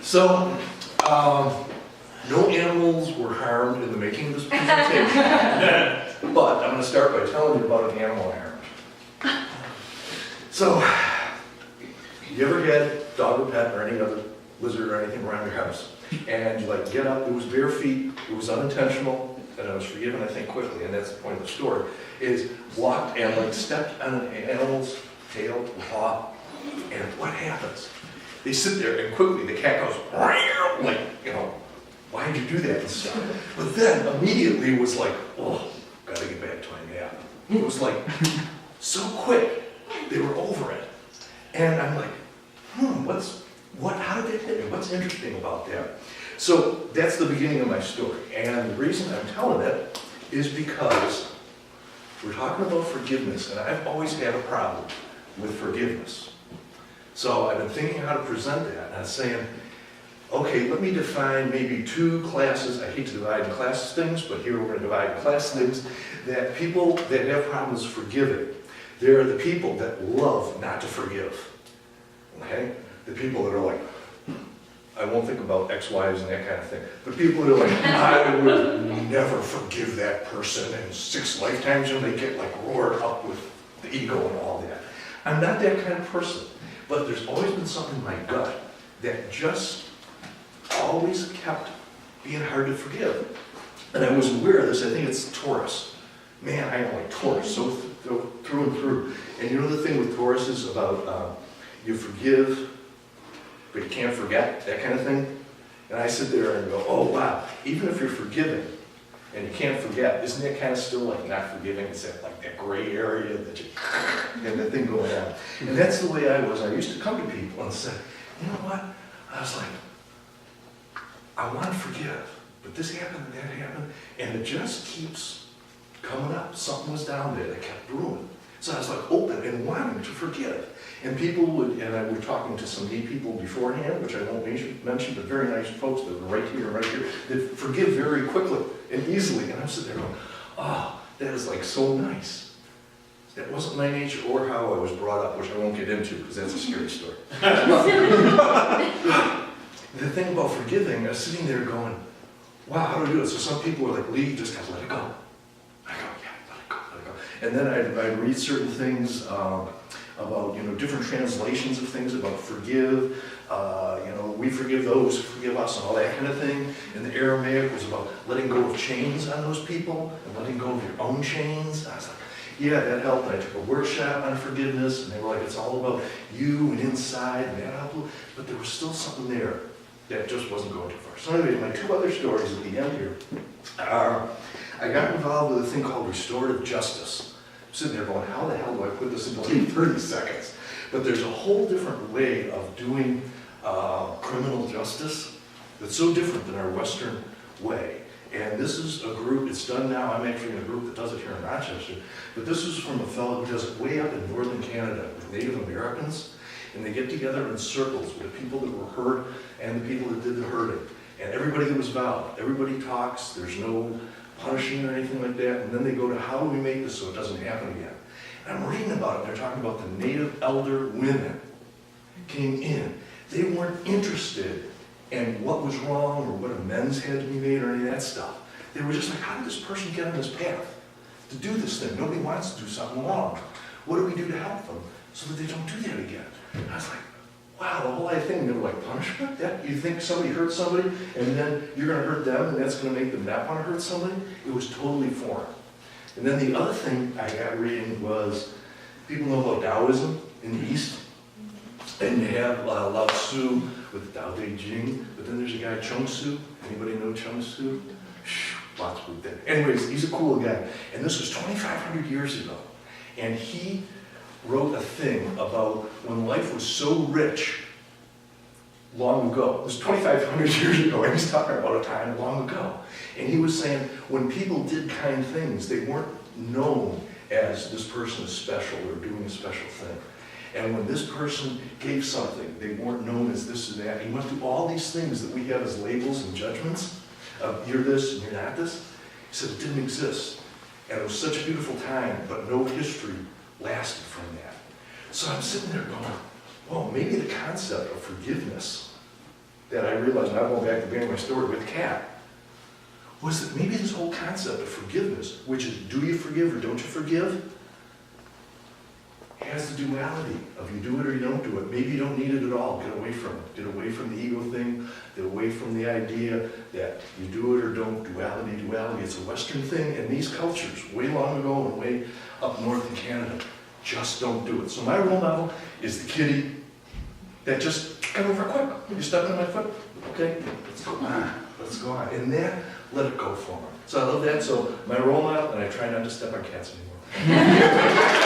So, no animals were harmed in the making of this presentation, but I'm going to start by telling you about an animal I harmed. So, you ever had a dog or pet or any other lizard or anything around your house, and you like get up, it was bare feet, it was unintentional, and I was forgiven, I think, quickly, and that's the point of the story, is walked and like stepped on an animal's tail or paw, and what happens? They sit there and quickly the cat goes, like, you know, why did you do that and stuff? But then immediately was like, oh, gotta get back to my nap. It was like, so quick, they were over it. And I'm like, how did they hit me? What's interesting about that? So that's the beginning of my story. And the reason I'm telling it is because we're talking about forgiveness, and I've always had a problem with forgiveness. So I've been thinking how to present that, and I'm saying, okay, let me define maybe two classes. I hate to divide in class things, but here we're going to divide in class things, that people that have problems forgiving. They're the people that love not to forgive. Okay? The people that are like, I won't think about ex-wives and that kind of thing, but people that are like, I would never forgive that person in 6 lifetimes, and they get like roared up with the ego and all that. I'm not that kind of person, but there's always been something in my gut that just always kept being hard to forgive. And I was aware of this. I think it's Taurus. Man, I am like Taurus, so through and through. And you know the thing with Taurus is about you forgive, but you can't forget, that kind of thing. And I sit there and go, oh wow, even if you're forgiving and you can't forget, isn't that kind of still like not forgiving? It's that gray area that you have that thing going on. And that's the way I was. I used to come to people and say, you know what? I was like, I want to forgive, but this happened and that happened, and it just keeps coming up. Something was down there that kept brewing. So I was like open and wanting to forgive. And people would, and I was talking to some neat people beforehand, which I won't mention, but very nice folks that were right here, that forgive very quickly and easily. And I'm sitting there going, oh, that is like so nice. That wasn't my nature or how I was brought up, which I won't get into because that's a scary story. The thing about forgiving, I was sitting there going, wow, how do I do it? So some people were like, Lee, you just have to let it go. I go, yeah, let it go, let it go. And then I'd read certain things about, different translations of things about forgive, we forgive those who forgive us and all that kind of thing. And the Aramaic was about letting go of chains on those people and letting go of your own chains. I was like, yeah, that helped. And I took a workshop on forgiveness, and they were like, it's all about you and inside, and that helped. But there was still something there that just wasn't going too far. So anyway, my two other stories at the end here are, I got involved with a thing called restorative justice. I'm sitting there going, how the hell do I put this into like 30 seconds? But there's a whole different way of doing criminal justice that's so different than our Western way. And this is a group, it's done now, I'm actually in a group that does it here in Rochester, but this is from a fellow who does it way up in northern Canada with Native Americans, and they get together in circles with the people that were hurt and the people that did the hurting. And everybody that was involved, everybody talks, there's no punishing or anything like that, and then they go to how do we make this so it doesn't happen again. And I'm reading about it, they're talking about the Native elder women came in. They weren't interested in what was wrong or what amends had to be made or any of that stuff. They were just like, how did this person get on this path to do this thing? Nobody wants to do something wrong. What do we do to help them so that they don't do that again? And I was like, wow, the whole thing, they were like, punishment? That, you think somebody hurt somebody and then you're going to hurt them and that's going to make them not want to hurt somebody? It was totally foreign. And then the other thing I got reading was, people know about Taoism in the East, and you have Lao Tzu with Tao Te Ching, but then there's a guy, Chung Tzu. Anybody know Chung Tzu? Lots of people. Anyways, he's a cool guy. And this was 2,500 years ago. And he wrote a thing about when life was so rich long ago. It was 2,500 years ago, and he's talking about a time long ago. And he was saying when people did kind things, they weren't known as this person is special or doing a special thing. And when this person gave something, they weren't known as this and that. He went through all these things that we have as labels and judgments of you're this and you're not this. He said it didn't exist. And it was such a beautiful time, but no history lasted from that. So I'm sitting there going, well, maybe the concept of forgiveness that I realized, now going back to being my story with Kat, was that maybe this whole concept of forgiveness, which is do you forgive or don't you forgive, has the duality of you do it or you don't do it. Maybe you don't need it at all. Get away from it. Get away from the ego thing. Get away from the idea that you do it or don't. Duality, duality. It's a Western thing, and these cultures, way long ago and way up north in Canada, just don't do it. So my role model is the kitty that just got over quick. You step on my foot, okay, let's go on. Let's go on. And then let it go for me. So I love that. So my role model, and I try not to step on cats anymore.